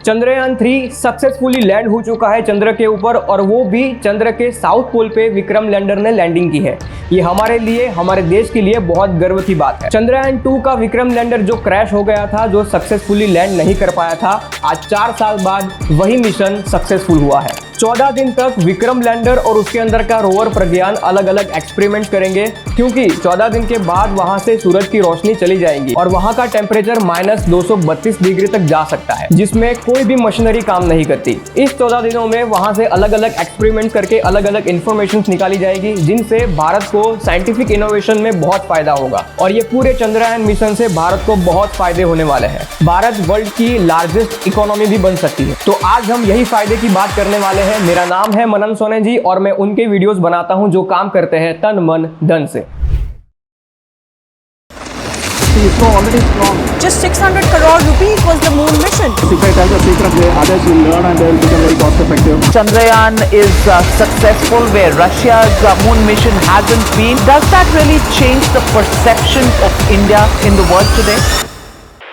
Chandrayaan 3 successfully land हो चुका है चंद्र के ऊपर, और वो भी चंद्र के साउथ पोल पे विक्रम लैंडर ने लैंडिंग की है। ये हमारे लिए, हमारे देश के लिए बहुत गर्व की बात है। चंद्रयान 2 का विक्रम लैंडर जो क्रैश हो गया था, जो सक्सेसफुली लैंड नहीं कर पाया था, आज 4 साल बाद वही मिशन सक्सेसफुल हुआ है। 14 दिन तक विक्रम लैंडर और उसके अंदर का रोवर प्रज्ञान अलग अलग एक्सपेरिमेंट करेंगे, क्योंकि 14 दिन के बाद वहां से सूरज की रोशनी चली जाएगी और वहां का टेम्परेचर -232 डिग्री तक जा सकता है, जिसमें कोई भी मशीनरी काम नहीं करती। इस 14 दिनों में वहां से अलग अलग एक्सपेरिमेंट करके अलग अलग इंफॉर्मेशन निकाली जाएगी, जिनसे भारत को साइंटिफिक इनोवेशन में बहुत फायदा होगा। और ये पूरे चंद्रयान मिशन से भारत को बहुत फायदे होने वाले हैं। भारत वर्ल्ड की लार्जेस्ट इकोनॉमी भी बन सकती है। तो आज हम यही फायदे की बात करने वाले हैं। मेरा नाम है मनन सोने जी और मैं उनके वीडियोस बनाता हूं जो काम करते हैं तन मन धन से। already strong. Just 600 crore rupees was the moon mission. If I tell the secret, others will learn and they will become very cost effective. Chandrayaan is successful where Russia's moon mission hasn't been. Does that really change the perception of India in the world today?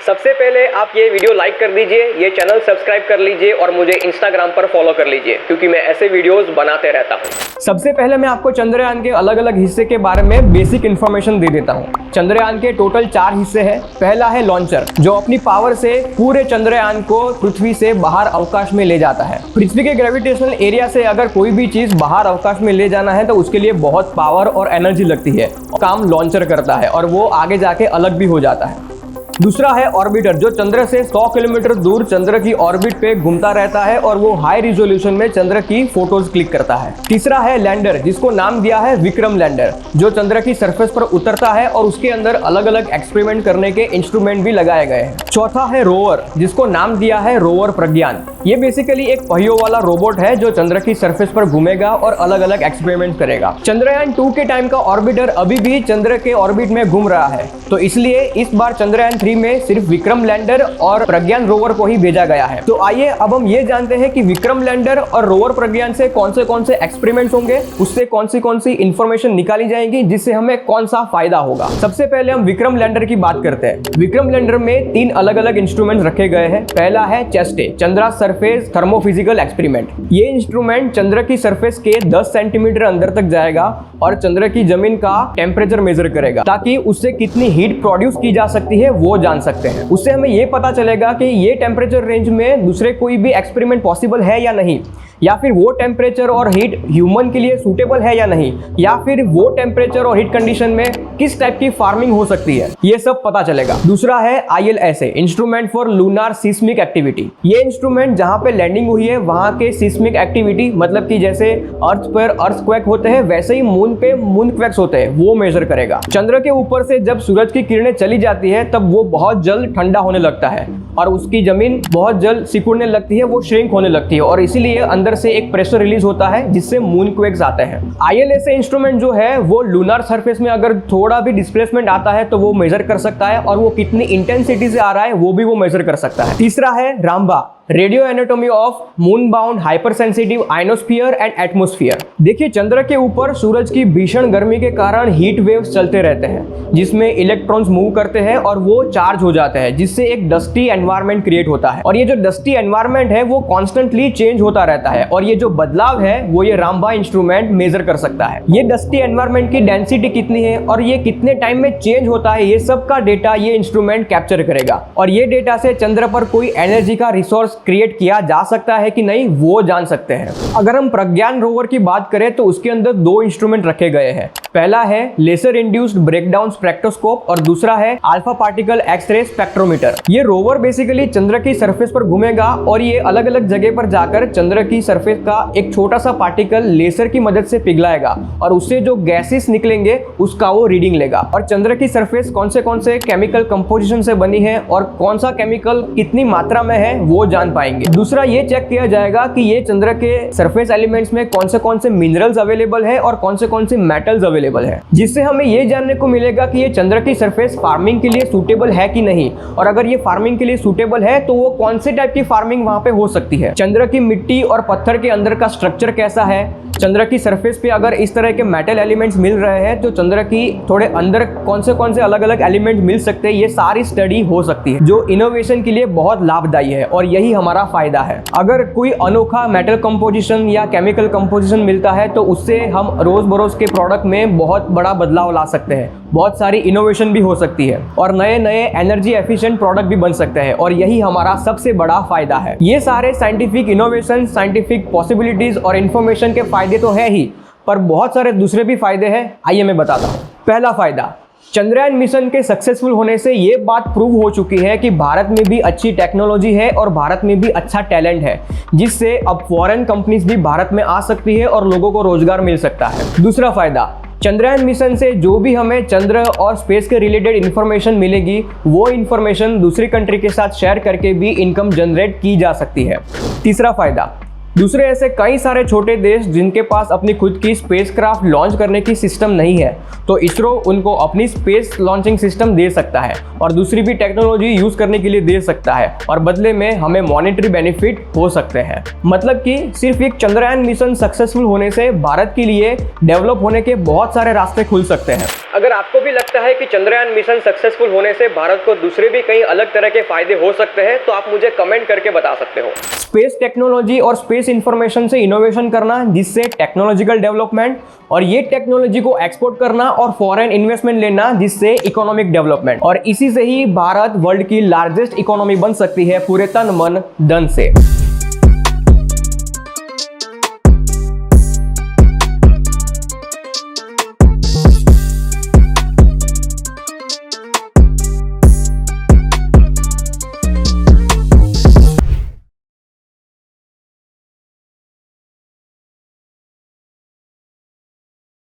सबसे पहले आप ये video like कर दीजिए, ये channel subscribe कर लीजिए और मुझे इंस्टाग्राम पर फॉलो कर लीजिए, क्योंकि मैं ऐसे वीडियोस बनाते रहता हूँ। सबसे पहले मैं आपको चंद्रयान के अलग अलग हिस्से के बारे में बेसिक इन्फॉर्मेशन दे देता हूँ। चंद्रयान के टोटल 4 हिस्से हैं। पहला है लॉन्चर, जो अपनी पावर से पूरे चंद्रयान को पृथ्वी से बाहर अवकाश में ले जाता है। पृथ्वी के ग्रेविटेशनल एरिया से अगर कोई भी चीज बाहर अवकाश में ले जाना है तो उसके लिए बहुत पावर और एनर्जी लगती है। काम लॉन्चर करता है और वो आगे जाके अलग भी हो जाता है। दूसरा है ऑर्बिटर, जो चंद्र से 100 किलोमीटर दूर चंद्र की ऑर्बिट पे घूमता रहता है और वो हाई रिजोल्यूशन में चंद्र की फोटोज क्लिक करता है। तीसरा है लैंडर, जिसको नाम दिया है विक्रम लैंडर, जो चंद्र की सरफेस पर उतरता है और उसके अंदर अलग अलग एक्सपेरिमेंट करने के इंस्ट्रूमेंट भी लगाए गए हैं। चौथा है रोवर, जिसको नाम दिया है रोवर प्रज्ञान। ये बेसिकली एक पहियों वाला रोबोट है जो चंद्र की सरफेस पर घूमेगा और अलग अलग एक्सपेरिमेंट करेगा। चंद्रयान 2 के टाइम का ऑर्बिटर अभी भी चंद्र के ऑर्बिट में घूम रहा है, तो इसलिए इस बार चंद्रयान 3 में सिर्फ विक्रम लैंडर और प्रज्ञान रोवर को ही भेजा गया है। तो आइए अब हम ये जानते हैं कि विक्रम लैंडर और रोवर प्रज्ञान से कौन से एक्सपेरिमेंट्स होंगे, उससे कौन सी इंफॉर्मेशन निकाली जाएगी, जिससे हमें कौन सा फायदा होगा। सबसे पहले हम विक्रम लैंडर की बात करते हैं। विक्रम लैंडर में 3 अलग अलग इंस्ट्रूमेंट रखे गए हैं। पहला है ChaSTE, Chandra surface thermophysical experiment. ये इंस्ट्रूमेंट चंद्र की सरफेस के 10 सेंटीमीटर अंदर तक जाएगा और चंद्र की जमीन का टेम्परेचर मेजर करेगा, ताकि उससे कितनी हीट प्रोड्यूस की जा सकती है वो जान सकते हैं। उससे हमें ये पता चलेगा कि ये टेम्परेचर रेंज में दूसरे कोई भी एक्सपेरिमेंट पॉसिबल है या नहीं, या फिर वो टेम्परेचर और हीट ह्यूमन के लिए सूटेबल है या नहीं, या फिर वो टेम्परेचर और हीट कंडीशन में किस टाइप की फार्मिंग हो सकती है, ये सब पता चलेगा। दूसरा है ILSA, instrument for lunar seismic activity. ये इंस्ट्रूमेंट जहां पे लैंडिंग हुई है वहां के सिस्मिक एक्टिविटी, मतलब कि जैसे अर्थ पर अर्थक्वेक होते हैं वैसे ही मून पे मूनक्वेक्स होते हैं, वो मेजर करेगा। चंद्र के ऊपर से जब सूरज की किरणें चली जाती है तब वो बहुत जल्द ठंडा होने लगता है और उसकी जमीन बहुत जल्द सिकुड़ने लगती है, वो श्रिंक होने लगती है और इसीलिए अंदर से एक प्रेशर रिलीज होता है जिससे मूनक्वेक्स आते हैं। ILSA इंस्ट्रूमेंट जो है वो लूनार सरफेस में अगर थोड़ा भी डिस्प्लेसमेंट आता है तो वो मेजर कर सकता है और वो कितनी इंटेंसिटी से आ रहा है वो भी वो मेजर कर सकता है। तीसरा है Rambha, radio anatomy of moon bound hyper sensitive ionosphere and atmosphere. देखिए, चंद्र के ऊपर सूरज की भीषण गर्मी के कारण हीट वेव्स चलते रहते हैं, जिसमें इलेक्ट्रॉन्स मूव करते हैं और वो चार्ज हो जाते हैं, जिससे एक डस्टी एनवायरनमेंट क्रिएट होता है। और ये जो डस्टी एनवायरनमेंट है वो कॉन्स्टेंटली चेंज होता रहता है और ये जो बदलाव है वो ये रामबा इंस्ट्रूमेंट मेजर कर सकता है। ये डस्टी एनवायरनमेंट की डेंसिटी कितनी है और ये कितने टाइम में चेंज होता है, ये सब का डेटा ये इंस्ट्रूमेंट कैप्चर करेगा और ये डेटा से चंद्र पर कोई एनर्जी का रिसोर्स क्रिएट किया जा सकता है कि नहीं वो जान सकते हैं। अगर हम प्रज्ञान रोवर की बात करें तो उसके अंदर 2 इंस्ट्रूमेंट रखे गए हैं। पहला है लेसर इंड्यूस्ड ब्रेकडाउन स्पेक्ट्रोस्कोप और दूसरा है अल्फा पार्टिकल एक्सरे स्पेक्ट्रोमीटर। ये रोवर बेसिकली चंद्र की सरफेस पर घूमेगा और ये अलग अलग जगह पर जाकर चंद्र की सरफेस का एक छोटा सा पार्टिकल लेसर की मदद से पिघलाएगा और उससे जो गैसेस निकलेंगे उसका वो रीडिंग लेगा और चंद्र की सरफेस कौन से केमिकल कंपोजिशन से बनी है और कौन सा केमिकल कितनी मात्रा में है वो जान पाएंगे। दूसरा ये चेक किया जाएगा कि ये चंद्र के सरफेस एलिमेंट्स में कौन से मिनरल्स अवेलेबल है और कौन से मेटल्स अवेलेबल है, जिससे हमें ये जानने को मिलेगा कि ये चंद्र की सरफेस फार्मिंग के लिए सूटेबल है कि नहीं, और अगर ये फार्मिंग के लिए सूटेबल है तो वो कौन से टाइप की फार्मिंग वहां पे हो सकती है। चंद्र की मिट्टी और पत्थर के अंदर का स्ट्रक्चर कैसा है, चंद्र की सरफेस पे अगर इस तरह के मेटल एलिमेंट्स मिल रहे हैं तो चंद्र की थोड़े अंदर कौन से अलग अलग एलिमेंट मिल सकते हैं, ये सारी स्टडी हो सकती है जो इनोवेशन के लिए बहुत लाभदायी है और यही यही हमारा फायदा है। अगर कोई अनोखा मेटल कंपोजिशन या केमिकल कंपोजिशन मिलता है तो उससे हम रोज बरोज के प्रोडक्ट में बहुत बड़ा बदलाव ला सकते हैं, बहुत सारी इनोवेशन भी हो सकती है और नए नए एनर्जी एफिशिएंट प्रोडक्ट भी बन सकते हैं और यही हमारा सबसे बड़ा फायदा है। ये सारे साइंटिफिक इनोवेशन, साइंटिफिक पॉसिबिलिटीज और इन्फॉर्मेशन के फायदे तो है ही, पर बहुत सारे दूसरे भी फायदे हैं। आइए मैं बताता हूँ। पहला फायदा, चंद्रयान मिशन के सक्सेसफुल होने से ये बात प्रूव हो चुकी है कि भारत में भी अच्छी टेक्नोलॉजी है और भारत में भी अच्छा टैलेंट है, जिससे अब फॉरेन कंपनीज भी भारत में आ सकती है और लोगों को रोजगार मिल सकता है। दूसरा फायदा, चंद्रयान मिशन से जो भी हमें चंद्र और स्पेस के रिलेटेड इन्फॉर्मेशन मिलेगी, वो इन्फॉर्मेशन दूसरी कंट्री के साथ शेयर करके भी इनकम जनरेट की जा सकती है। तीसरा फायदा, दूसरे ऐसे कई सारे छोटे देश जिनके पास अपनी खुद की स्पेसक्राफ्ट लॉन्च करने की सिस्टम नहीं है, तो इसरो उनको अपनी स्पेस लॉन्चिंग सिस्टम दे सकता है और दूसरी भी टेक्नोलॉजी यूज करने के लिए दे सकता है और बदले में हमें मॉनेटरी बेनिफिट हो सकते हैं। मतलब कि सिर्फ एक चंद्रयान मिशन सक्सेसफुल होने से भारत के लिए डेवलप होने के बहुत सारे रास्ते खुल सकते हैं। अगर आपको भी लगता है कि चंद्रयान मिशन सक्सेसफुल होने से भारत को दूसरे भी कई अलग तरह के फायदे हो सकते हैं, तो आप मुझे कमेंट करके बता सकते हो। स्पेस टेक्नोलॉजी और स्पेस इंफॉर्मेशन से इनोवेशन करना, जिससे टेक्नोलॉजिकल डेवलपमेंट, और ये टेक्नोलॉजी को एक्सपोर्ट करना और फॉरेन इन्वेस्टमेंट लेना, जिससे इकोनॉमिक डेवलपमेंट, और इसी से ही भारत वर्ल्ड की लार्जेस्ट इकोनॉमी बन सकती है पूरे तन मन धन से।